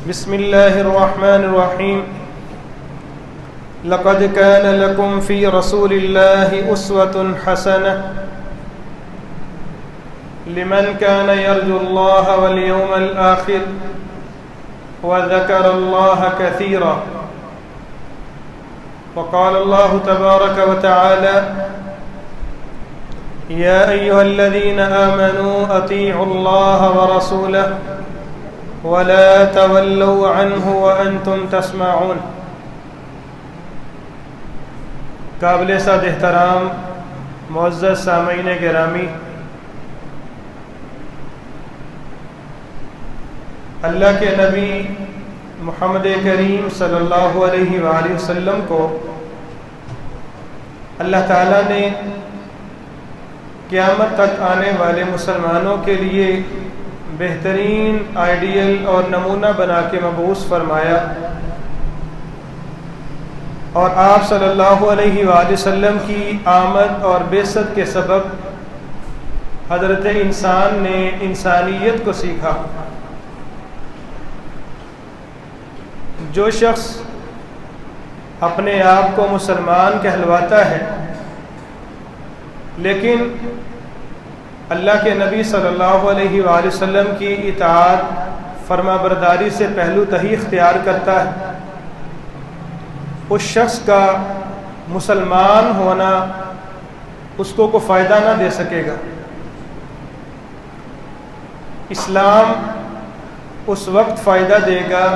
بسم الله الرحمن الرحيم لقد كان لكم في رسول الله أسوة حسنة لمن كان يرجو الله واليوم الآخر وذكر الله كثيرا وقال الله تبارك وتعالى يا أيها الذين آمنوا أطيعوا الله ورسوله ولا تولوا عنه وأنتم تسمعون۔ قابل صد احترام معزز سامعین گرامی، اللہ کے نبی محمد کریم صلی اللہ علیہ وآلہ وسلم کو اللہ تعالیٰ نے قیامت تک آنے والے مسلمانوں کے لیے بہترین آئیڈیل اور نمونہ بنا کے مبعوث فرمایا، اور آپ صلی اللہ علیہ وآلہ وسلم کی آمد اور بعثت کے سبب حضرت انسان نے انسانیت کو سیکھا۔ جو شخص اپنے آپ کو مسلمان کہلواتا ہے لیکن اللہ کے نبی صلی اللہ علیہ وآلہ وسلم کی اطاعت فرما برداری سے پہلو تہی اختیار کرتا ہے، اس شخص کا مسلمان ہونا اس کو کوئی فائدہ نہ دے سکے گا۔ اسلام اس وقت فائدہ دے گا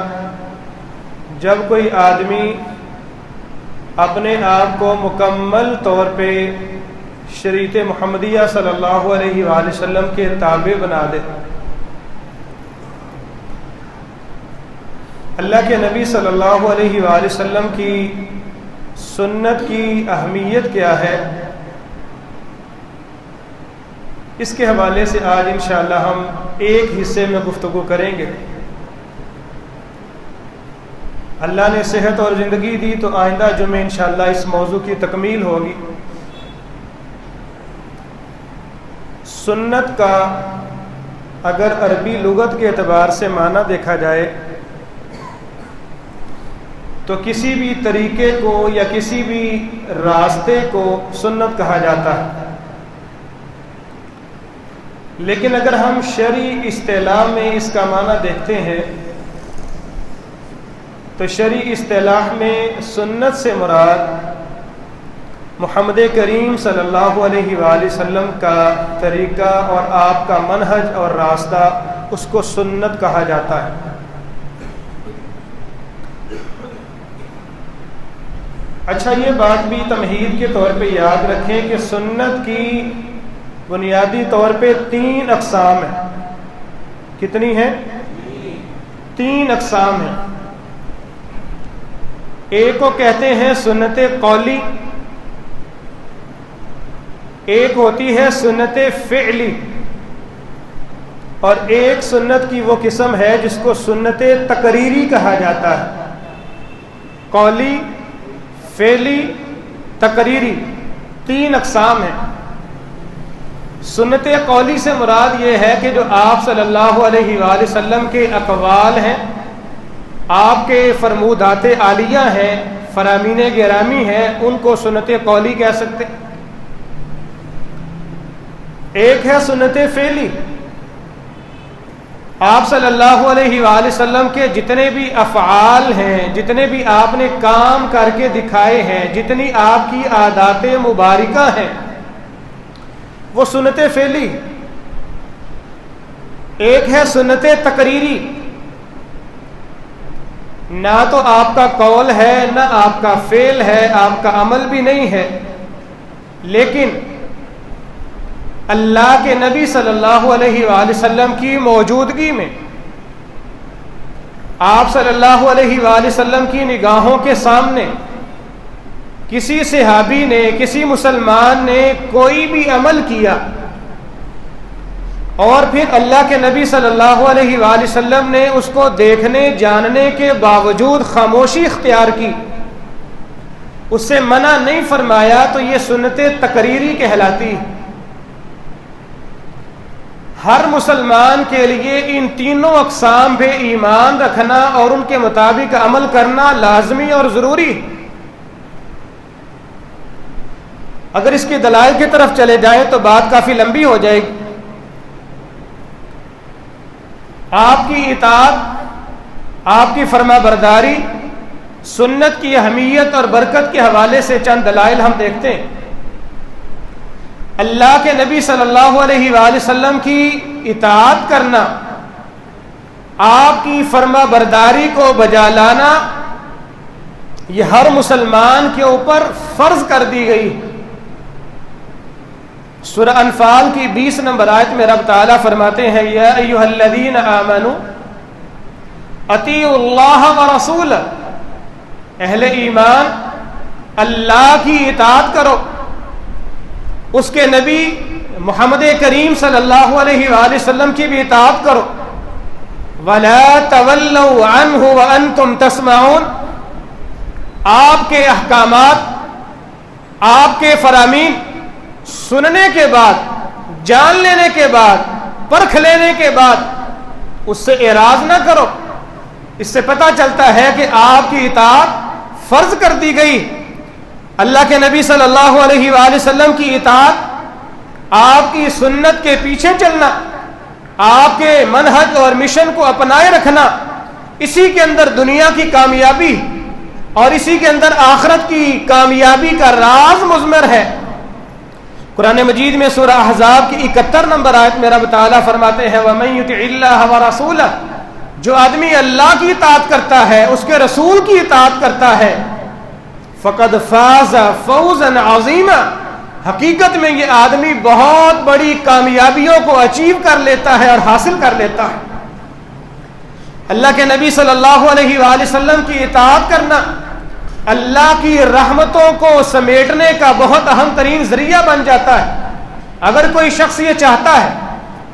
جب کوئی آدمی اپنے آپ کو مکمل طور پہ شریعت محمدیہ صلی اللہ علیہ وآلہ وسلم کے تابع بنا دے۔ اللہ کے نبی صلی اللہ علیہ وآلہ وسلم کی سنت کی اہمیت کیا ہے، اس کے حوالے سے آج انشاءاللہ ہم ایک حصے میں گفتگو کریں گے۔ اللہ نے صحت اور زندگی دی تو آئندہ جمعہ انشاءاللہ اس موضوع کی تکمیل ہوگی۔ سنت کا اگر عربی لغت کے اعتبار سے معنی دیکھا جائے تو کسی بھی طریقے کو یا کسی بھی راستے کو سنت کہا جاتا ہے، لیکن اگر ہم شرعی اصطلاح میں اس کا معنی دیکھتے ہیں تو شرعی اصطلاح میں سنت سے مراد محمد کریم صلی اللہ علیہ وآلہ وسلم کا طریقہ اور آپ کا منہج اور راستہ، اس کو سنت کہا جاتا ہے۔ اچھا، یہ بات بھی تمہید کے طور پہ یاد رکھیں کہ سنت کی بنیادی طور پہ 3 اقسام ہیں۔ کتنی ہیں؟ 3 اقسام ہیں۔ ایک کو کہتے ہیں سنت قولی، ایک ہوتی ہے سنت فعلی، اور ایک سنت کی وہ قسم ہے جس کو سنت تقریری کہا جاتا ہے۔ قولی، فعلی، تقریری، 3 اقسام ہیں۔ سنت قولی سے مراد یہ ہے کہ جو آپ صلی اللہ علیہ وآلہ وسلم کے اقوال ہیں، آپ کے فرمودات عالیہ ہیں، فرامین گرامی ہیں، ان کو سنت قولی کہہ سکتے۔ ایک ہے سنت فعلی، آپ صلی اللہ علیہ وآلہ وسلم کے جتنے بھی افعال ہیں، جتنے بھی آپ نے کام کر کے دکھائے ہیں، جتنی آپ کی عادات مبارکہ ہیں، وہ سنت فعلی۔ ایک ہے سنت تقریری، نہ تو آپ کا قول ہے نہ آپ کا فعل ہے، آپ کا عمل بھی نہیں ہے، لیکن اللہ کے نبی صلی اللہ علیہ وآلہ وسلم کی موجودگی میں، آپ صلی اللہ علیہ وآلہ وسلم کی نگاہوں کے سامنے کسی صحابی نے، کسی مسلمان نے کوئی بھی عمل کیا اور پھر اللہ کے نبی صلی اللہ علیہ وآلہ وسلم نے اس کو دیکھنے جاننے کے باوجود خاموشی اختیار کی، اس سے منع نہیں فرمایا، تو یہ سنت تقریری کہلاتی۔ ہر مسلمان کے لیے ان تینوں اقسام پہ ایمان رکھنا اور ان کے مطابق عمل کرنا لازمی اور ضروری ہے۔ اگر اس کی دلائل کی طرف چلے جائیں تو بات کافی لمبی ہو جائے گی۔ آپ کی اطاعت، آپ کی فرما برداری، سنت کی اہمیت اور برکت کے حوالے سے چند دلائل ہم دیکھتے ہیں۔ اللہ کے نبی صلی اللہ علیہ وآلہ وسلم کی اطاعت کرنا، آپ کی فرما برداری کو بجا لانا، یہ ہر مسلمان کے اوپر فرض کر دی گئی۔ سورہ انفال کی 20 نمبر آیت میں رب تعالیٰ فرماتے ہیں یا ایھا الذین آمنوا اطیعوا اللہ ورسولہ، اہل ایمان اللہ کی اطاعت کرو، اس کے نبی محمد کریم صلی اللہ علیہ وآلہ وسلم کی بھی اطاعت کرو، ولا تولوا عنہ وانتم تسمعون، آپ کے احکامات، آپ کے فرامین سننے کے بعد، جان لینے کے بعد، پرکھ لینے کے بعد اس سے اعراض نہ کرو۔ اس سے پتہ چلتا ہے کہ آپ کی اطاعت فرض کر دی گئی۔ اللہ کے نبی صلی اللہ علیہ وآلہ وسلم کی اطاعت، آپ کی سنت کے پیچھے چلنا، آپ کے منہج اور مشن کو اپنائے رکھنا، اسی کے اندر دنیا کی کامیابی اور اسی کے اندر آخرت کی کامیابی کا راز مضمر ہے۔ قرآن مجید میں سورہ احزاب کی 71 نمبر آیت میں رب تعالیٰ فرماتے ہیں وَمَن يُطِعِ اللَّهَ وَرَسُولَهُ، جو آدمی اللہ کی اطاعت کرتا ہے، اس کے رسول کی اطاعت کرتا ہے، فَقَدْ فَازَ فَوْزًا عَظِيمًا، حقیقت میں یہ آدمی بہت بڑی کامیابیوں کو اچیو کر لیتا ہے اور حاصل کر لیتا ہے۔ اللہ کے نبی صلی اللہ علیہ وآلہ وسلم کی اطاعت کرنا اللہ کی رحمتوں کو سمیٹنے کا بہت اہم ترین ذریعہ بن جاتا ہے۔ اگر کوئی شخص یہ چاہتا ہے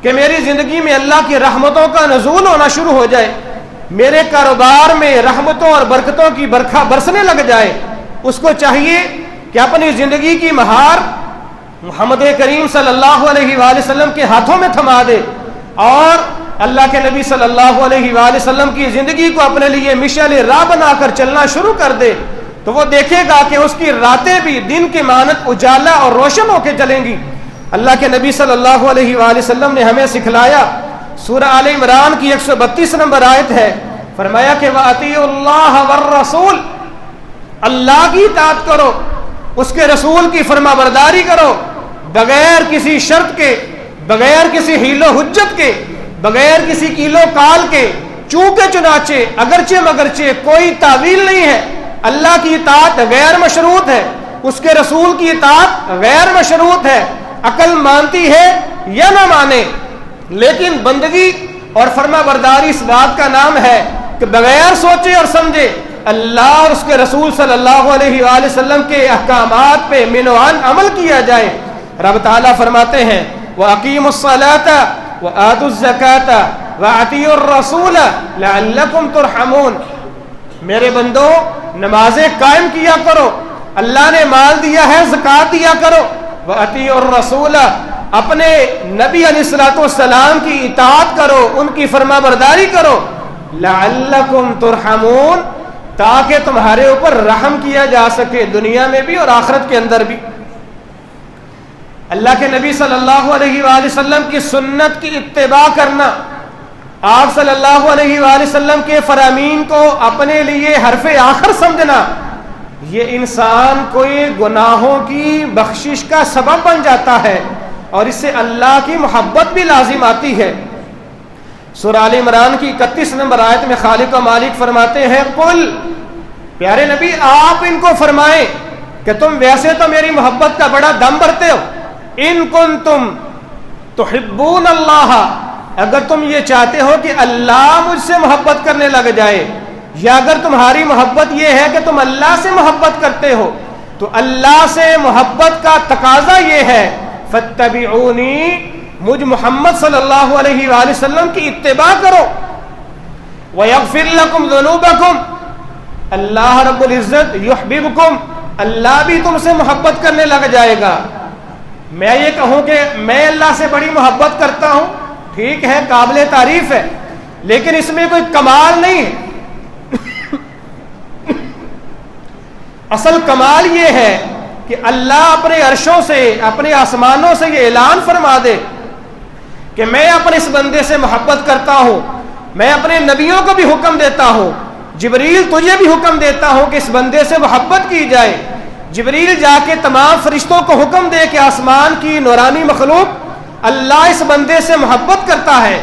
کہ میری زندگی میں اللہ کی رحمتوں کا نزول ہونا شروع ہو جائے، میرے کاروبار میں رحمتوں اور برکتوں کی برکھا برسنے لگ جائے، اس کو چاہیے کہ اپنی زندگی کی مہار محمد کریم صلی اللہ علیہ وآلہ وسلم کے ہاتھوں میں تھما دے اور اللہ کے نبی صلی اللہ علیہ وآلہ وسلم کی زندگی کو اپنے لیے مشعل راہ بنا کر چلنا شروع کر دے، تو وہ دیکھے گا کہ اس کی راتیں بھی دن کے مانند اجالا اور روشن ہو کے چلیں گی۔ اللہ کے نبی صلی اللہ علیہ وآلہ وسلم نے ہمیں سکھلایا، سورہ آل عمران کی 132 نمبر آیت ہے، فرمایا کہ وَأَطِيعُوا اللَّهَ وَالرَّسُولَ، اللہ کی اطاعت کرو، اس کے رسول کی فرما برداری کرو، بغیر کسی شرط کے، بغیر کسی حیل و حجت کے، بغیر کسی کیل و کال کے، چونکہ چنانچہ، اگرچہ مگرچہ، کوئی تعویل نہیں ہے۔ اللہ کی اطاعت غیر مشروط ہے، اس کے رسول کی اطاعت غیر مشروط ہے، عقل مانتی ہے یا نہ مانے، لیکن بندگی اور فرما برداری اس بات کا نام ہے کہ بغیر سوچے اور سمجھے اللہ اور اس کے رسول صلی اللہ علیہ وآلہ وسلم کے احکامات پہ منوان عمل کیا جائے۔ رب تعالیٰ فرماتے ہیں وَأَقِيمُوا الصَّلَاةَ وَآتُوا الزَّكَاةَ وَأَطِيعُوا الرَّسُولَ لَعَلَّكُمْ تُرْحَمُونَ، میرے بندو نمازیں قائم کیا کرو، اللہ نے مال دیا ہے زکوٰۃ دیا کرو، وَأَطِيعُوا الرَّسُولَ، اپنے نبی علیہ الصلوۃ والسلام کی اطاعت کرو، ان کی فرما برداری کرو، لَعَلَّكُمْ تُرْحَمُونَ، تاکہ تمہارے اوپر رحم کیا جا سکے دنیا میں بھی اور آخرت کے اندر بھی۔ اللہ کے نبی صلی اللہ علیہ وآلہ وسلم کی سنت کی اتباع کرنا، آپ صلی اللہ علیہ وآلہ وسلم کے فرامین کو اپنے لیے حرف آخر سمجھنا، یہ انسان کو گناہوں کی بخشش کا سبب بن جاتا ہے اور اس سے اللہ کی محبت بھی لازم آتی ہے۔ سورہ آل عمران کی 31 نمبر آیت میں خالق و مالک فرماتے ہیں قل، پیارے نبی آپ ان کو فرمائیں کہ تم ویسے تو میری محبت کا بڑا دم بھرتے ہو، ان کنتم تحبون اللہ، اگر تم یہ چاہتے ہو کہ اللہ مجھ سے محبت کرنے لگ جائے، یا اگر تمہاری محبت یہ ہے کہ تم اللہ سے محبت کرتے ہو، تو اللہ سے محبت کا تقاضا یہ ہے فاتبعونی، مجھ محمد صلی اللہ علیہ وآلہ وسلم کی اتباع کرو، ویغفر لکم ذنوبکم، اللہ رب العزت یحببکم، اللہ بھی تم سے محبت کرنے لگ جائے گا۔ میں یہ کہوں کہ میں اللہ سے بڑی محبت کرتا ہوں، ٹھیک ہے، قابل تعریف ہے، لیکن اس میں کوئی کمال نہیں ہے۔ اصل کمال یہ ہے کہ اللہ اپنے عرشوں سے، اپنے آسمانوں سے یہ اعلان فرما دے کہ میں اپنے اس بندے سے محبت کرتا ہوں، میں اپنے نبیوں کو بھی حکم دیتا ہوں، جبریل تجھے بھی حکم دیتا ہوں کہ اس بندے سے محبت کی جائے۔ جبریل جا کے تمام فرشتوں کو حکم دے کہ آسمان کی نورانی مخلوق اللہ اس بندے سے محبت کرتا ہے،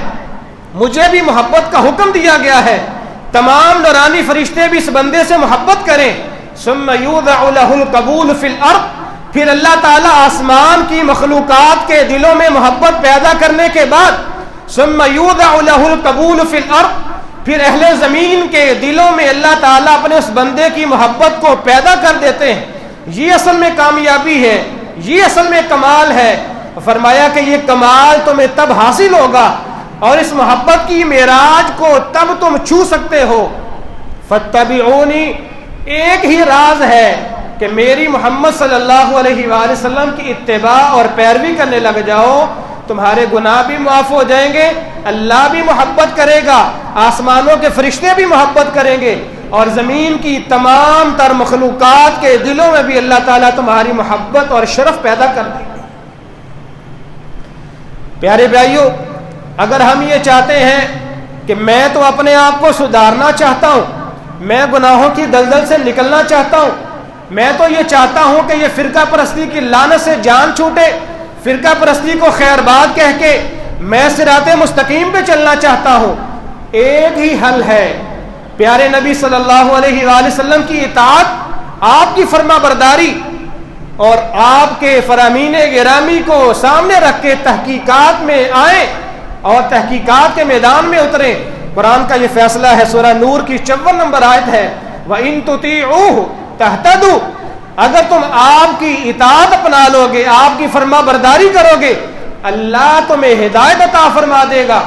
مجھے بھی محبت کا حکم دیا گیا ہے، تمام نورانی فرشتے بھی اس بندے سے محبت کریں۔ ثم یوضع له القبول فی الارض، پھر اللہ تعالیٰ آسمان کی مخلوقات کے دلوں میں محبت پیدا کرنے کے بعد ثم یوضع له القبول فی الارض، پھر اہل زمین کے دلوں میں اللہ تعالیٰ اپنے اس بندے کی محبت کو پیدا کر دیتے ہیں۔ یہ اصل میں کامیابی ہے، یہ اصل میں کمال ہے۔ فرمایا کہ یہ کمال تمہیں تب حاصل ہوگا اور اس محبت کی معراج کو تب تم چھو سکتے ہو۔ فاتبعونی، ایک ہی راز ہے کہ میری محمد صلی اللہ علیہ وآلہ وسلم کی اتباع اور پیروی کرنے لگ جاؤ، تمہارے گناہ بھی معاف ہو جائیں گے، اللہ بھی محبت کرے گا، آسمانوں کے فرشتے بھی محبت کریں گے، اور زمین کی تمام تر مخلوقات کے دلوں میں بھی اللہ تعالیٰ تمہاری محبت اور شرف پیدا کر دے گا۔ پیارے بھائیو، اگر ہم یہ چاہتے ہیں کہ میں تو اپنے آپ کو سدھارنا چاہتا ہوں، میں گناہوں کی دلدل سے نکلنا چاہتا ہوں، میں تو یہ چاہتا ہوں کہ یہ فرقہ پرستی کی لعنت سے جان چھوٹے، فرقہ پرستی کو خیر بات کہہ کے میں صراط مستقیم پہ چلنا چاہتا ہوں، ایک ہی حل ہے، پیارے نبی صلی اللہ علیہ وآلہ وسلم کی اطاعت، آپ کی فرما برداری، اور آپ کے فرامین گرامی کو سامنے رکھ کے تحقیقات میں آئیں اور تحقیقات کے میدان میں اتریں۔ قرآن کا یہ فیصلہ ہے، سورہ نور کی 54 نمبر آیت ہے، وَإِن تُطِيعُوهُ تَهْتَدُوا، اگر تم آپ کی اطاعت اپنا لو گے، آپ کی فرما برداری کرو گے، اللہ تمہیں ہدایت عطا فرما دے گا،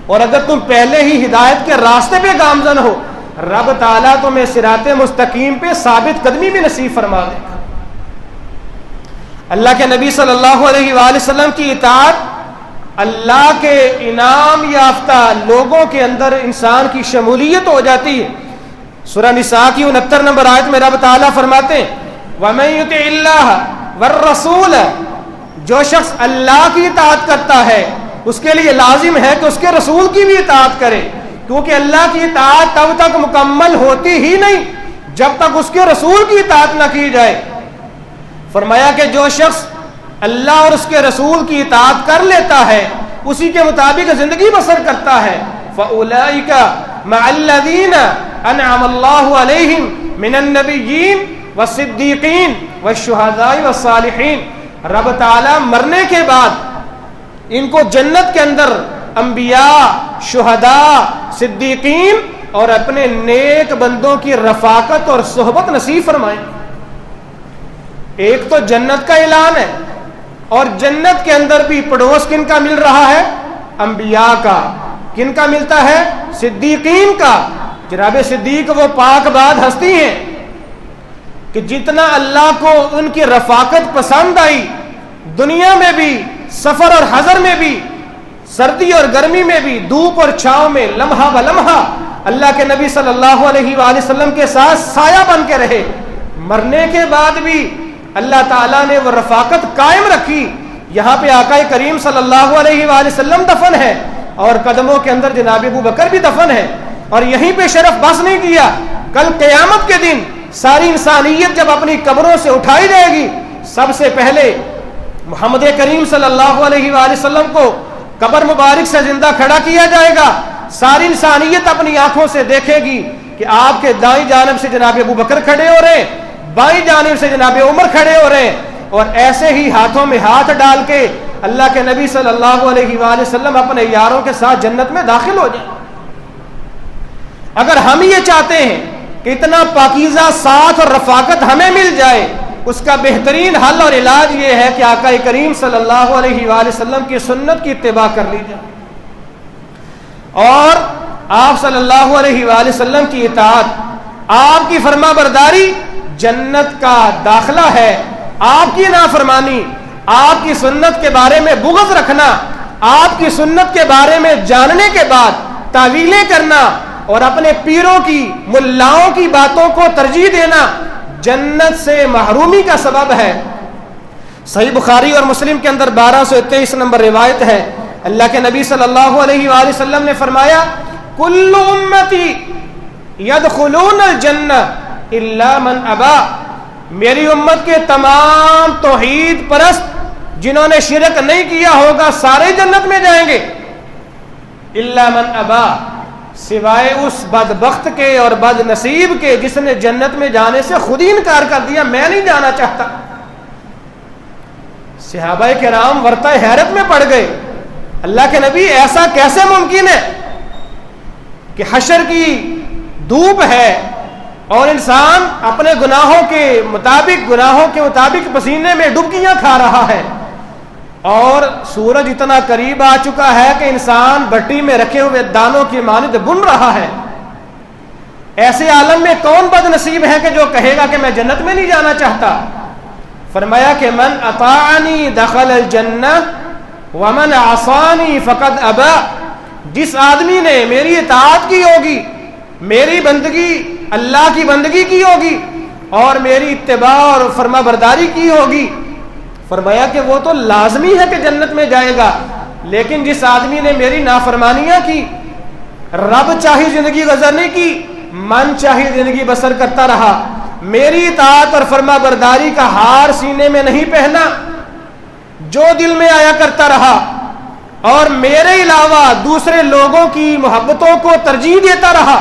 اور اگر تم پہلے ہی ہدایت کے راستے پہ گامزن ہو، رب تعالیٰ تمہیں صراط مستقیم پہ ثابت قدمی بھی نصیب فرما دے گا۔ اللہ کے نبی صلی اللہ علیہ وآلہ وسلم کی اطاعت اللہ کے انعام یافتہ لوگوں کے اندر انسان کی شمولیت ہو جاتی ہے۔ سورہ نساء کی 69 نمبر آیت میں رب تعالیٰ فرماتے ہیں وَمَن يُطِعِ اللَّهَ وَالرَّسُولَ، جو شخص اللہ کی اطاعت کرتا ہے اس کے لیے لازم ہے کہ اس کے رسول کی بھی اطاعت کرے، کیونکہ اللہ کی اطاعت تب تک مکمل ہوتی ہی نہیں جب تک اس کے رسول کی اطاعت نہ کی جائے۔ فرمایا کہ جو شخص اللہ اور اس کے رسول کی اطاعت کر لیتا ہے، اسی کے مطابق زندگی بسر کرتا ہے، فَأُولَئِكَ مَعَ الَّذِينَ أَنْعَمَ اللَّهُ عَلَيْهِمْ مِنَ النَّبِيِّينَ وَالصِّدِّيقِينَ وَالشُّهَدَاءِ وَالصَّالِحِينَ، رب تعالیٰ مرنے کے بعد ان کو جنت کے اندر انبیاء، شہداء، صدیقین اور اپنے نیک بندوں کی رفاقت اور صحبت نصیب فرمائیں۔ ایک تو جنت کا اعلان ہے، اور جنت کے اندر بھی پڑوس کن کا مل رہا ہے؟ انبیاء کا۔ کن کا ملتا ہے؟ صدیقین کا۔ جناب صدیق وہ پاک باد ہستی ہیں کہ جتنا اللہ کو ان کی رفاقت پسند آئی، دنیا میں بھی، سفر اور حضر میں بھی، سردی اور گرمی میں بھی، دھوپ اور چھاؤں میں، لمحہ بلمحہ اللہ کے نبی صلی اللہ علیہ وآلہ وسلم کے ساتھ سایہ بن کے رہے۔ مرنے کے بعد بھی اللہ تعالیٰ نے وہ رفاقت قائم رکھی۔ یہاں پہ آقا کریم صلی اللہ علیہ وآلہ وسلم دفن ہے، اور قدموں کے اندر جناب ابو بکر بھی دفن ہے، اور یہیں پہ شرف بس نہیں کیا، کل قیامت کے دن ساری انسانیت جب اپنی قبروں سے اٹھائی جائے گی، سب سے پہلے محمد کریم صلی اللہ علیہ وآلہ وسلم کو قبر مبارک سے زندہ کھڑا کیا جائے گا۔ ساری انسانیت اپنی آنکھوں سے دیکھے گی کہ آپ کے دائیں جانب سے جناب ابو بکر کھڑے ہو رہے ہیں، بائیں جانب سے جناب عمر کھڑے ہو رہے ہیں، اور ایسے ہی ہاتھوں میں ہاتھ ڈال کے اللہ کے نبی صلی اللہ علیہ وآلہ وسلم اپنے یاروں کے ساتھ جنت میں داخل ہو جائیں۔ اگر ہم یہ چاہتے ہیں کہ اتنا پاکیزہ ساتھ اور رفاقت ہمیں مل جائے، اس کا بہترین حل اور علاج یہ ہے کہ آقا کریم صلی اللہ علیہ وآلہ وسلم کی سنت کی اتباع کر لی جائے، اور آپ صلی اللہ علیہ وآلہ وسلم کی اطاعت، آپ کی فرما برداری جنت کا داخلہ ہے۔ آپ کی نافرمانی، آپ کی سنت کے بارے میں بغض رکھنا، آپ کی سنت کے بارے میں جاننے کے بعد تعویلیں کرنا اور اپنے پیروں کی ملاؤں کی باتوں کو ترجیح دینا جنت سے محرومی کا سبب ہے۔ صحیح بخاری اور مسلم کے اندر 1223 نمبر روایت ہے، اللہ کے نبی صلی اللہ علیہ وآلہ وسلم نے فرمایا کل امتی یدخلون الجنہ الا من ابا، میری امت کے تمام توحید پرست جنہوں نے شرک نہیں کیا ہوگا سارے جنت میں جائیں گے، الا من ابا، سوائے اس بدبخت کے اور بد نصیب کے جس نے جنت میں جانے سے خود ہی انکار کر دیا، میں نہیں جانا چاہتا۔ صحابہ کرام ورطہ حیرت میں پڑ گئے، اللہ کے نبی ایسا کیسے ممکن ہے کہ حشر کی دھوپ ہے اور انسان اپنے گناہوں کے مطابق پسینے میں ڈبکیاں کھا رہا ہے، اور سورج اتنا قریب آ چکا ہے کہ انسان بٹی میں رکھے ہوئے دانوں کی مانند بن رہا ہے، ایسے عالم میں کون بد نصیب ہے کہ جو کہے گا کہ میں جنت میں نہیں جانا چاہتا؟ فرمایا کہ من اطاعنی دخل الجنہ ومن عصانی فقد ابا، جس آدمی نے میری اطاعت کی ہوگی، میری بندگی اللہ کی بندگی کی ہوگی اور میری اتباع اور فرما برداری کی ہوگی، فرمایا کہ وہ تو لازمی ہے کہ جنت میں جائے گا، لیکن جس آدمی نے میری نافرمانیاں کی، رب چاہی زندگی گزرنے کی، من چاہی زندگی بسر کرتا رہا، میری اطاعت اور فرما برداری کا ہار سینے میں نہیں پہنا، جو دل میں آیا کرتا رہا اور میرے علاوہ دوسرے لوگوں کی محبتوں کو ترجیح دیتا رہا،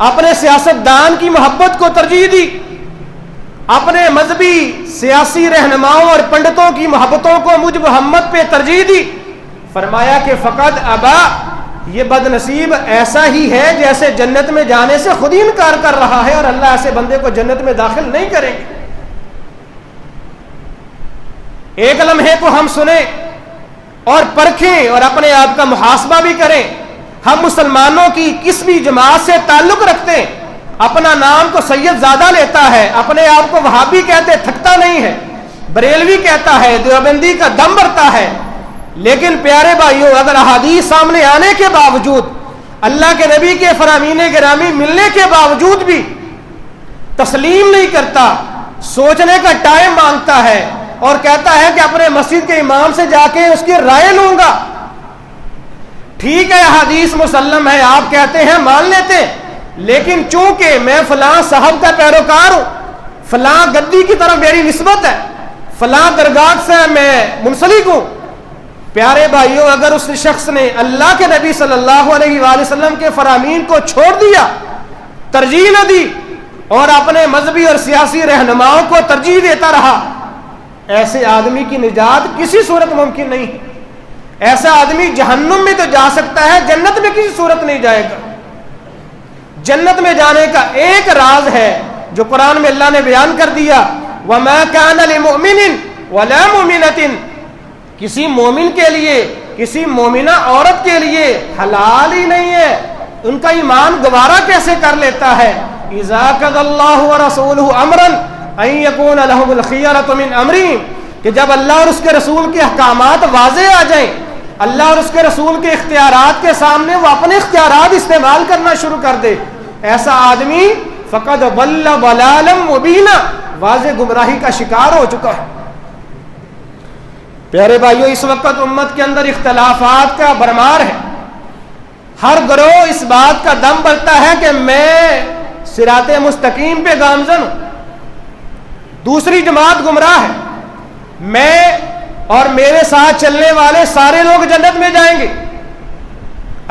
اپنے سیاستدان کی محبت کو ترجیح دی، اپنے مذہبی سیاسی رہنماؤں اور پنڈتوں کی محبتوں کو مجھ محمد پہ ترجیح دی، فرمایا کہ فقط ابا، یہ بد نصیب ایسا ہی ہے جیسے جنت میں جانے سے خود ہی انکار کر رہا ہے، اور اللہ ایسے بندے کو جنت میں داخل نہیں کریں گے۔ ایک لمحے کو ہم سنیں اور پرکھیں اور اپنے آپ کا محاسبہ بھی کریں، ہم مسلمانوں کی کس بھی جماعت سے تعلق رکھتے ہیں، اپنا نام تو سید زادہ لیتا ہے، اپنے آپ کو وہابی کہتے تھکتا نہیں ہے، بریلوی کہتا ہے، دیوبندی کا دم بھرتا ہے، لیکن پیارے بھائیوں اگر احادیث سامنے آنے کے باوجود، اللہ کے نبی کے فرامین گرامی ملنے کے باوجود بھی تسلیم نہیں کرتا، سوچنے کا ٹائم مانگتا ہے اور کہتا ہے کہ اپنے مسجد کے امام سے جا کے اس کی رائے لوں گا، ٹھیک ہے حدیث مسلم ہے، آپ کہتے ہیں مان لیتے ہیں، لیکن چونکہ میں فلاں صاحب کا پیروکار ہوں، فلاں گدی کی طرف میری نسبت ہے، فلاں درگاہ سے میں منسلک ہوں۔ پیارے بھائیوں اگر اس شخص نے اللہ کے نبی صلی اللہ علیہ وآلہ وسلم کے فرامین کو چھوڑ دیا، ترجیح نہ دی اور اپنے مذہبی اور سیاسی رہنماؤں کو ترجیح دیتا رہا، ایسے آدمی کی نجات کسی صورت ممکن نہیں، ایسا آدمی جہنم میں تو جا سکتا ہے، جنت میں کسی صورت نہیں جائے گا۔ جنت میں جانے کا ایک راز ہے جو قرآن میں اللہ نے بیان کر دیا، وَمَا كَانَ لِمُؤْمِنٍ وَلَا مُؤْمِنَةٍ، کسی مومن کے لیے، کسی مومنہ عورت کے لیے حلال ہی نہیں ہے، ان کا ایمان گوارا کیسے کر لیتا ہے، اِذَا قَضَى اللَّهُ وَرَسُولُهُ أَمْرًا أَن يَكُونَ لَهُمُ الْخِيَرَةُ مِنْ أَمْرِهِمْ، کہ جب اللہ اور اس کے رسول کے احکامات واضح آ جائیں، اللہ اور اس کے رسول کے اختیارات کے سامنے وہ اپنے اختیارات استعمال کرنا شروع کر دے، ایسا آدمی فقد ضل ضلالا مبینا، واضح گمراہی کا شکار ہو چکا ہے۔ پیارے بھائیوں اس وقت امت کے اندر اختلافات کا بھرمار ہے، ہر گروہ اس بات کا دم بھرتا ہے کہ میں صراط مستقیم پہ گامزن ہوں، دوسری جماعت گمراہ ہے، میں اور میرے ساتھ چلنے والے سارے لوگ جنت میں جائیں گے۔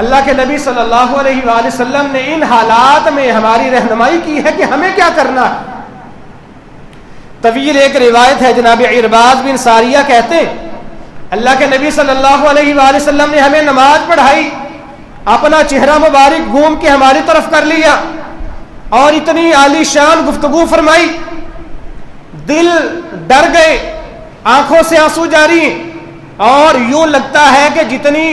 اللہ کے نبی صلی اللہ علیہ وآلہ وسلم نے ان حالات میں ہماری رہنمائی کی ہے کہ ہمیں کیا کرنا ہے۔ طویل ایک روایت ہے، جناب عرباض بن ساریہ کہتے ہیں اللہ کے نبی صلی اللہ علیہ وآلہ وسلم نے ہمیں نماز پڑھائی، اپنا چہرہ مبارک گھوم کے ہماری طرف کر لیا اور اتنی عالی شان گفتگو فرمائی، دل ڈر گئے، آنکھوں سے آنسو جاری، اور یوں لگتا ہے کہ جتنی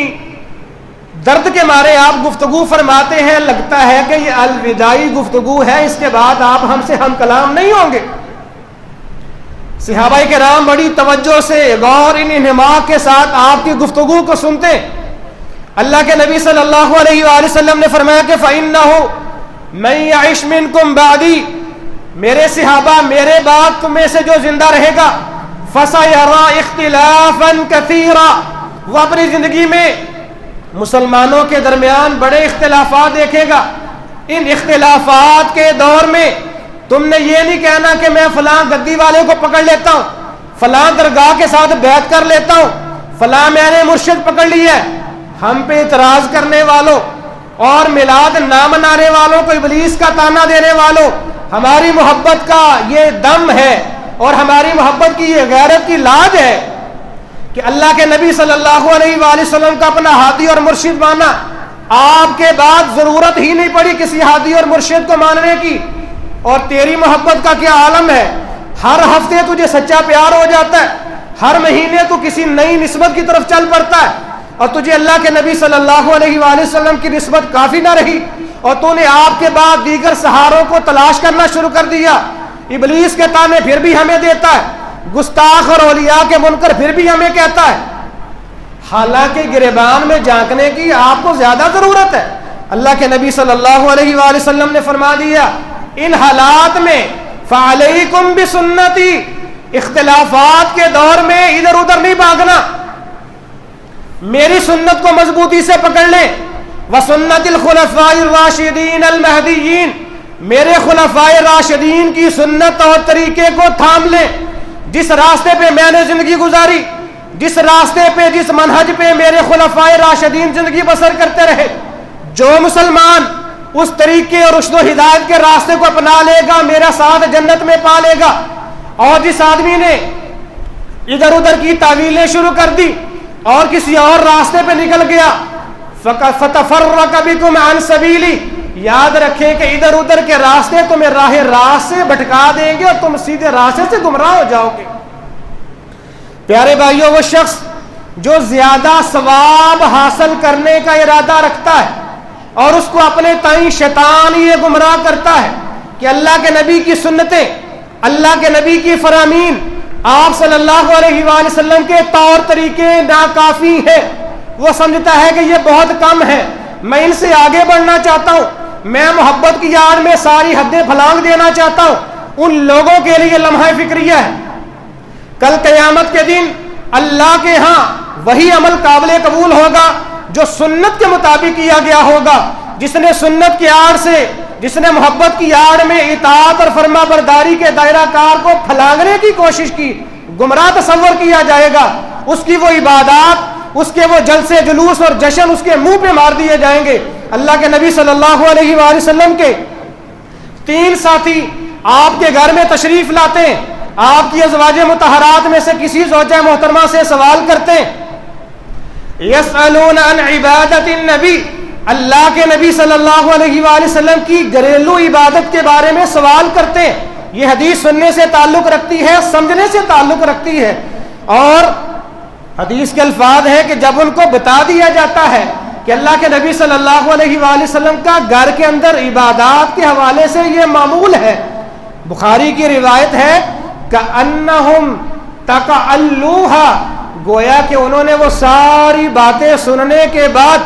درد کے مارے آپ گفتگو فرماتے ہیں لگتا ہے کہ یہ الوداعی گفتگو ہے، اس کے بعد آپ ہم سے ہم کلام نہیں ہوں گے۔ صحابہ کرام بڑی توجہ سے غور انہماک کے ساتھ آپ کی گفتگو کو سنتے. اللہ کے نبی صلی اللہ علیہ وآلہ وسلم نے فرمایا کہ فَإِنَّهُ مَن يَعِشْ مِنكُم بَعْدِي، میرے صحابہ میرے بعد تم میں سے جو زندہ رہے گا فَسَيَرَىٰ اخْتِلَافًا كَثِيرًا، وہ اپنی زندگی میں مسلمانوں کے درمیان بڑے اختلافات دیکھے گا. ان اختلافات کے دور میں تم نے یہ نہیں کہنا کہ میں فلاں گدی والے کو پکڑ لیتا ہوں، فلاں درگاہ کے ساتھ بیعت کر لیتا ہوں، فلاں میں نے مرشد پکڑ لیا ہے. ہم پہ اعتراض کرنے والوں اور میلاد نہ منانے والوں کو ابلیس کا تانا دینے والوں، ہماری محبت کا یہ دم ہے اور ہماری محبت کی یہ غیرت کی لاج ہے کہ اللہ کے نبی صلی اللہ علیہ وآلہ وسلم کا اپنا ہادی اور مرشد مانا. آپ کے بعد ضرورت ہی نہیں پڑی کسی ہادی اور مرشد کو ماننے کی. اور تیری محبت کا کیا عالم ہے، ہر ہفتے تجھے سچا پیار ہو جاتا ہے، ہر مہینے تو کسی نئی نسبت کی طرف چل پڑتا ہے، اور تجھے اللہ کے نبی صلی اللہ علیہ وآلہ وسلم کی نسبت کافی نہ رہی اور تو نے آپ کے بعد دیگر سہاروں کو تلاش کرنا شروع کر دیا. ابلیس کے تانے پھر بھی ہمیں دیتا ہے، گستاخ اور اولیاء کے منکر پھر بھی ہمیں کہتا ہے، حالانکہ گریبان میں جھانکنے کی آپ کو زیادہ ضرورت ہے. اللہ کے نبی صلی اللہ علیہ وآلہ وسلم نے فرما دیا ان حالات میں فعلیکم بسنتی، اختلافات کے دور میں ادھر ادھر نہیں بھاگنا، میری سنت کو مضبوطی سے پکڑ لیں. وسنت الخلفاء الراشدین المہدیین، میرے خلفاء راشدین کی سنت اور طریقے کو تھام لیں. جس راستے پہ میں نے زندگی گزاری، جس راستے پہ جس منہج پہ میرے خلفاء راشدین زندگی بسر کرتے رہے، جو مسلمان اس طریقے اور رشد و ہدایت کے راستے کو اپنا لے گا میرا ساتھ جنت میں پا لے گا. اور جس آدمی نے ادھر ادھر کی تعویلیں شروع کر دی اور کسی اور راستے پہ نکل گیا فَتَفَرَّقَ بِكُمْ عَنْ سَبِيلِي، یاد رکھیں کہ ادھر ادھر کے راستے تمہیں راہ راست سے بھٹکا دیں گے اور تم سیدھے راستے سے گمراہ ہو جاؤ گے. پیارے بھائیوں، وہ شخص جو زیادہ ثواب حاصل کرنے کا ارادہ رکھتا ہے اور اس کو اپنے تئیں شیطان یہ گمراہ کرتا ہے کہ اللہ کے نبی کی سنتیں، اللہ کے نبی کی فرامین، آپ صلی اللہ علیہ وآلہ وسلم کے طور طریقے ناکافی ہیں، وہ سمجھتا ہے کہ یہ بہت کم ہے، میں ان سے آگے بڑھنا چاہتا ہوں، میں محبت کی آڑ میں ساری حدیں پھلانگ دینا چاہتا ہوں. ان لوگوں کے لیے لمحہ فکریہ ہے. کل قیامت کے دن اللہ کے ہاں وہی عمل قابل قبول ہوگا جو سنت کے مطابق کیا گیا ہوگا. جس نے سنت کی آڑ سے، جس نے محبت کی آڑ میں اطاعت اور فرما برداری کے دائرہ کار کو پھلانگنے کی کوشش کی، گمراہ تصور کیا جائے گا. اس کی وہ عبادات، اس کے وہ جلسے جلوس اور جشن اس کے منہ پہ مار دیے جائیں گے. اللہ کے نبی صلی اللہ علیہ وآلہ وسلم کے 3 ساتھی آپ کے گھر میں تشریف لاتے ہیں، آپ کی ازواج مطہرات میں سے کسی زوجہ محترمہ سے سوال کرتے ہیں، یسألون عن عبادت النبی، اللہ کے نبی صلی اللہ علیہ وآلہ وسلم کی گھریلو عبادت کے بارے میں سوال کرتے ہیں. یہ حدیث سننے سے تعلق رکھتی ہے، سمجھنے سے تعلق رکھتی ہے. اور حدیث کے الفاظ ہے کہ جب ان کو بتا دیا جاتا ہے کہ اللہ کے نبی صلی اللہ علیہ وآلہ وسلم کا گھر کے اندر عبادات کے حوالے سے یہ معمول ہے، بخاری کی روایت ہے کأنہم تقعلوها، گویا کہ انہوں نے وہ ساری باتیں سننے کے بعد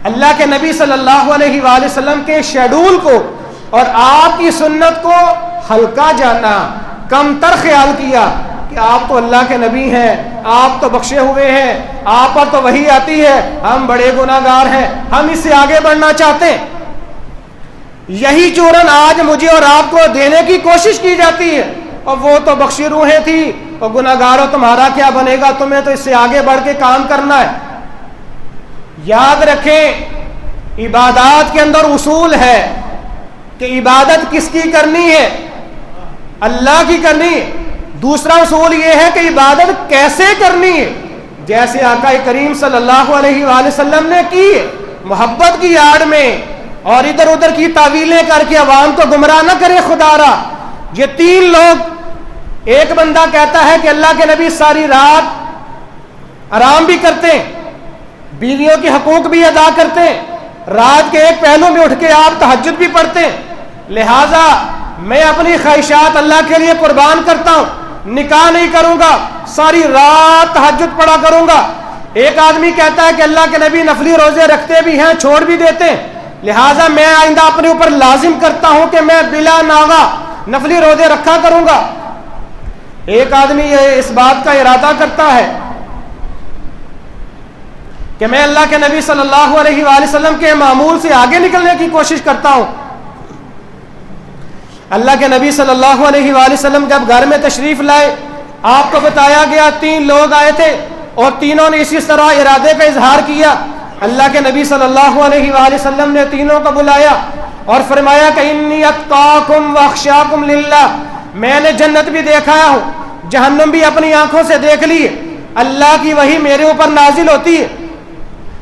اللہ کے نبی صلی اللہ علیہ وآلہ وسلم کے شیڈول کو اور آپ کی سنت کو ہلکا جانا، کم تر خیال کیا کہ آپ تو اللہ کے نبی ہیں، آپ تو بخشے ہوئے ہیں، آپ پر تو وحی آتی ہے، ہم بڑے گناہ گار ہیں، ہم اس سے آگے بڑھنا چاہتے ہیں. یہی چورن آج مجھے اور آپ کو دینے کی کوشش کی جاتی ہے، اور وہ تو بخشی روحیں تھی، اور گناہ گاروں تمہارا کیا بنے گا، تمہیں تو اس سے آگے بڑھ کے کام کرنا ہے. یاد رکھیں عبادات کے اندر اصول ہے کہ عبادت کس کی کرنی ہے، اللہ کی کرنی ہے. دوسرا اصول یہ ہے کہ عبادت کیسے کرنی ہے، جیسے آقا کریم صلی اللہ علیہ وآلہ وسلم نے کی، محبت کی آڑ میں، اور ادھر ادھر کی تعویلیں کر کے عوام کو گمراہ نہ کرے خدا را. یہ 3 لوگ، ایک بندہ کہتا ہے کہ اللہ کے نبی ساری رات آرام بھی کرتے ہیں، بیویوں کے حقوق بھی ادا کرتے ہیں، رات کے ایک پہلو میں اٹھ کے آپ تہجد بھی پڑھتے ہیں، لہذا میں اپنی خواہشات اللہ کے لیے قربان کرتا ہوں, نکاح نہیں کروں گا, ساری رات تہجد پڑھا کروں گا. ایک آدمی کہتا ہے کہ اللہ کے نبی نفلی روزے رکھتے بھی ہیں, چھوڑ بھی دیتے ہیں, لہٰذا میں آئندہ اپنے اوپر لازم کرتا ہوں کہ میں بلا ناغا نفلی روزے رکھا کروں گا. ایک آدمی اس بات کا ارادہ کرتا ہے کہ میں اللہ کے نبی صلی اللہ علیہ وآلہ وسلم کے معمول سے آگے نکلنے کی کوشش کرتا ہوں. اللہ کے نبی صلی اللہ علیہ وآلہ وسلم جب گھر میں تشریف لائے, آپ کو بتایا گیا 3 لوگ آئے تھے اور تینوں نے اسی طرح ارادے کا اظہار کیا. اللہ کے نبی صلی اللہ علیہ وآلہ وسلم نے تینوں کو بلایا اور فرمایا کہ انی اتقاکم واخشاکم للہ, میں نے جنت بھی دیکھا ہوں, جہنم بھی اپنی آنکھوں سے دیکھ لی, اللہ کی وحی میرے اوپر نازل ہوتی ہے,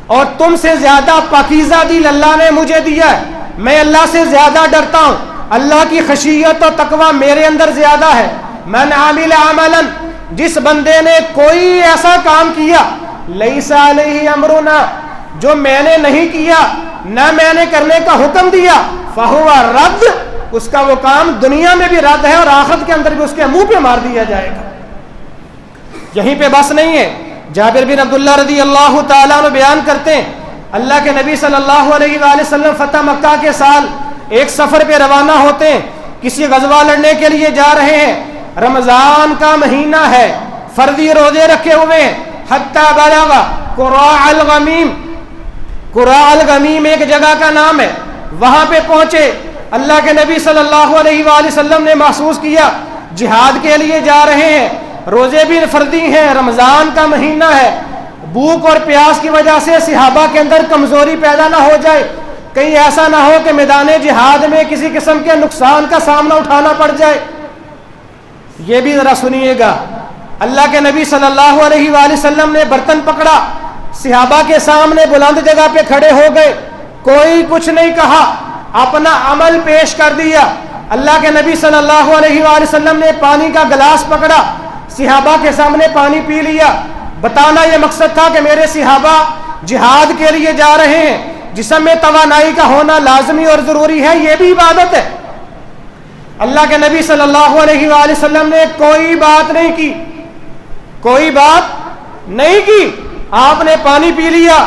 اور تم سے زیادہ پاکیزہ دل اللہ نے مجھے دیا ہے, میں اللہ سے زیادہ ڈرتا ہوں, اللہ کی خشیت و تقوی میرے اندر زیادہ ہے. من عامل عملا, جس بندے نے کوئی ایسا کام کیا لیس علیہ امرنا, جو میں نے نہیں کیا, نہ میں نے کرنے کا حکم دیا, فہو رد, اس کا وہ کام دنیا میں بھی رد ہے اور آخرت کے اندر بھی اس کے منہ پہ مار دیا جائے گا. یہیں پہ بس نہیں ہے, جابر بن عبداللہ رضی اللہ تعالیٰ عنہ بیان کرتے ہیں اللہ کے نبی صلی اللہ علیہ وآلہ وسلم فتح مکہ کے سال ایک سفر پہ روانہ ہوتے ہیں, کسی غزوہ لڑنے کے لیے جا رہے ہیں, رمضان کا مہینہ ہے, فردی روزے رکھے ہوئے ہیں, حتی بلغ قراء الغمیم, قراء الغمیم ایک جگہ کا نام ہے, وہاں پہ پہنچے. اللہ کے نبی صلی اللہ علیہ وآلہ وسلم نے محسوس کیا جہاد کے لیے جا رہے ہیں, روزے بھی فردی ہیں, رمضان کا مہینہ ہے, بھوک اور پیاس کی وجہ سے صحابہ کے اندر کمزوری پیدا نہ ہو جائے, کہیں ایسا نہ ہو کہ میدان جہاد میں کسی قسم کے نقصان کا سامنا اٹھانا پڑ جائے. یہ بھی ذرا سنیے گا, اللہ کے نبی صلی اللہ علیہ وآلہ وسلم نے برتن پکڑا, صحابہ کے سامنے بلند جگہ پہ کھڑے ہو گئے, کوئی کچھ نہیں کہا, اپنا عمل پیش کر دیا. اللہ کے نبی صلی اللہ علیہ وآلہ وسلم نے پانی کا گلاس پکڑا, صحابہ کے سامنے پانی پی لیا. بتانا یہ مقصد تھا کہ میرے صحابہ جہاد کے لیے جا رہے ہیں, جسم میں توانائی کا ہونا لازمی اور ضروری ہے, یہ بھی عبادت ہے. اللہ کے نبی صلی اللہ علیہ وآلہ وسلم نے کوئی بات نہیں کی, کوئی بات نہیں کی, آپ نے پانی پی لیا.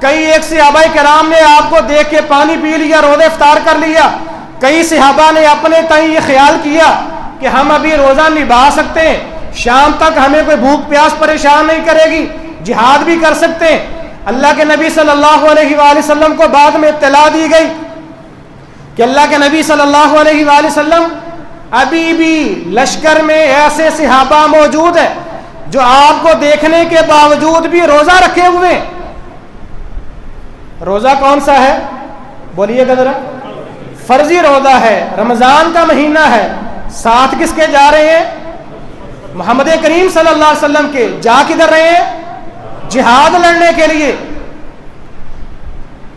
کئی ایک صحابہ کرام نے آپ کو دیکھ کے پانی پی لیا, روزہ افطار کر لیا. کئی صحابہ نے اپنے تئیں یہ خیال کیا کہ ہم ابھی روزہ نبھا سکتے ہیں, شام تک ہمیں کوئی بھوک پیاس پریشان نہیں کرے گی, جہاد بھی کر سکتے ہیں. اللہ کے نبی صلی اللہ علیہ وآلہ وسلم کو بعد میں اطلاع دی گئی کہ اللہ کے نبی صلی اللہ علیہ وآلہ وسلم ابھی بھی لشکر میں ایسے صحابہ موجود ہیں جو آپ کو دیکھنے کے باوجود بھی روزہ رکھے ہوئے ہیں. روزہ کون سا ہے بولیے گا ذرا؟ فرضی روزہ ہے, رمضان کا مہینہ ہے. ساتھ کس کے جا رہے ہیں؟ محمد کریم صلی اللہ علیہ وسلم کے. جا کدھر رہے ہیں؟ جہاد لڑنے کے لیے.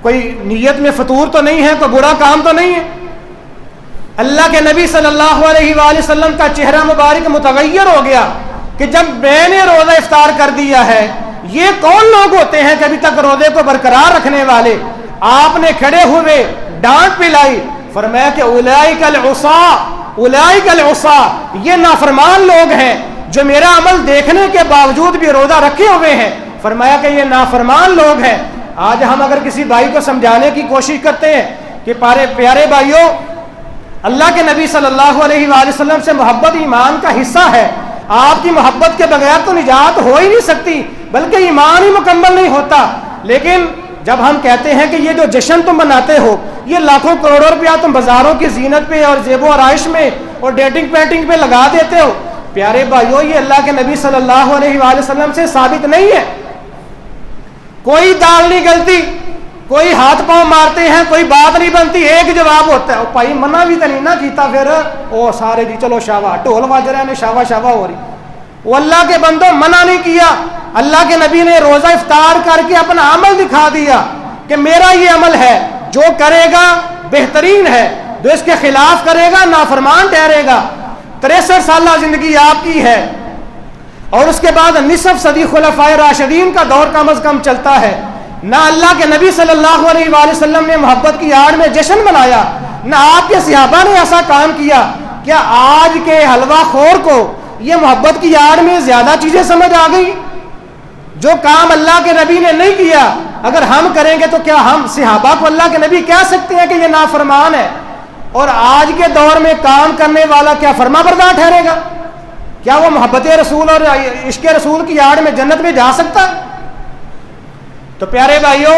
کوئی نیت میں فطور تو نہیں ہے, کوئی برا کام تو نہیں ہے. اللہ کے نبی صلی اللہ علیہ وآلہ وسلم کا چہرہ مبارک متغیر ہو گیا کہ جب میں نے روزہ افطار کر دیا ہے, یہ کون لوگ ہوتے ہیں کہ ابھی تک روزے کو برقرار رکھنے والے؟ آپ نے کھڑے ہوئے ڈانٹ پلائی, فرمایا کہ اولئک العصاة, اولئک العصاة, یہ نافرمان لوگ ہیں جو میرا عمل دیکھنے کے باوجود بھی روزہ رکھے ہوئے ہیں. فرمایا کہ یہ نافرمان لوگ ہیں. آج ہم اگر کسی بھائی کو سمجھانے کی کوشش کرتے ہیں کہ پیارے بھائیوں, اللہ کے نبی صلی اللہ علیہ وآلہ وسلم سے محبت ایمان کا حصہ ہے, آپ کی محبت کے بغیر تو نجات ہو ہی نہیں سکتی, بلکہ ایمان ہی مکمل نہیں ہوتا. لیکن جب ہم کہتے ہیں کہ یہ جو جشن تم مناتے ہو, یہ لاکھوں کروڑوں روپیہ تم بازاروں کی زینت پہ اور زیب و آرائش میں اور ڈیٹنگ پیٹنگ پہ لگا دیتے ہو, پیارے بھائیوں یہ اللہ کے نبی صلی اللہ علیہ وآلہ وسلم سے ثابت نہیں ہے. کوئی دال نہیں گلتی, کوئی ہاتھ پاؤں مارتے ہیں, کوئی بات نہیں بنتی, ایک جواب ہوتا ہے, بھائی منع بھی تو نہیں نہ کیتا, پھر او سارے جی چلو شاوا, ڈھول واجرے نے شاوا شاوا ہو رہی. وہ اللہ کے بندوں منع نہیں کیا. اللہ کے نبی نے روزہ افطار کر کے اپنا عمل دکھا دیا کہ میرا یہ عمل ہے, جو کرے گا بہترین ہے, جو اس کے خلاف کرے گا نافرمان ٹھہرے گا. 63 سالہ زندگی آپ کی ہے, اور اس کے بعد نصف صدی خلفائے راشدین کا دور کم از کم چلتا ہے. نہ اللہ کے نبی صلی اللہ علیہ وآلہ وسلم نے محبت کی آڑ میں جشن منایا, نہ آپ کے صحابہ نے ایسا کام کیا. کیا آج کے حلوہ خور کو یہ محبت کی آڑ میں زیادہ چیزیں سمجھ آ گئی؟ جو کام اللہ کے نبی نے نہیں کیا اگر ہم کریں گے تو کیا ہم صحابہ کو اللہ کے نبی کہہ سکتے ہیں کہ یہ نافرمان ہے؟ اور آج کے دور میں کام کرنے والا کیا فرما بردار ٹھہرے گا؟ کیا وہ محبت رسول اور عشق رسول کی آڑ میں جنت میں جا سکتا؟ تو پیارے بھائیوں،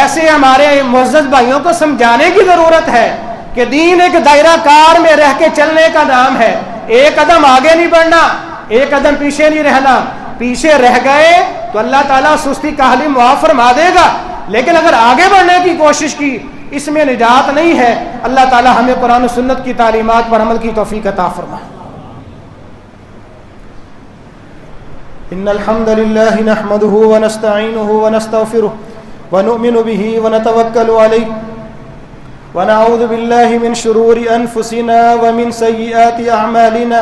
ایسے ہمارے معزز بھائیوں کو سمجھانے کی ضرورت ہے کہ دین ایک دائرہ کار میں رہ کے چلنے کا نام ہے. ایک قدم آگے نہیں بڑھنا، ایک قدم پیچھے نہیں رہنا. پیچھے رہ گئے تو اللہ تعالیٰ سستی کاہلی معاف فرما دے گا، لیکن اگر آگے بڑھنے کی کوشش کی اس میں نجات نہیں ہے. اللہ تعالیٰ ہمیں قرآن و سنت کی تعلیمات پر عمل کی توفیق عطا فرمائے. ان الحمد للہ نحمده ونستعینه ونستغفره ونؤمن به ونتوکل علیہ ونعوذ باللہ من شرور انفسنا ومن سیئات اعمالنا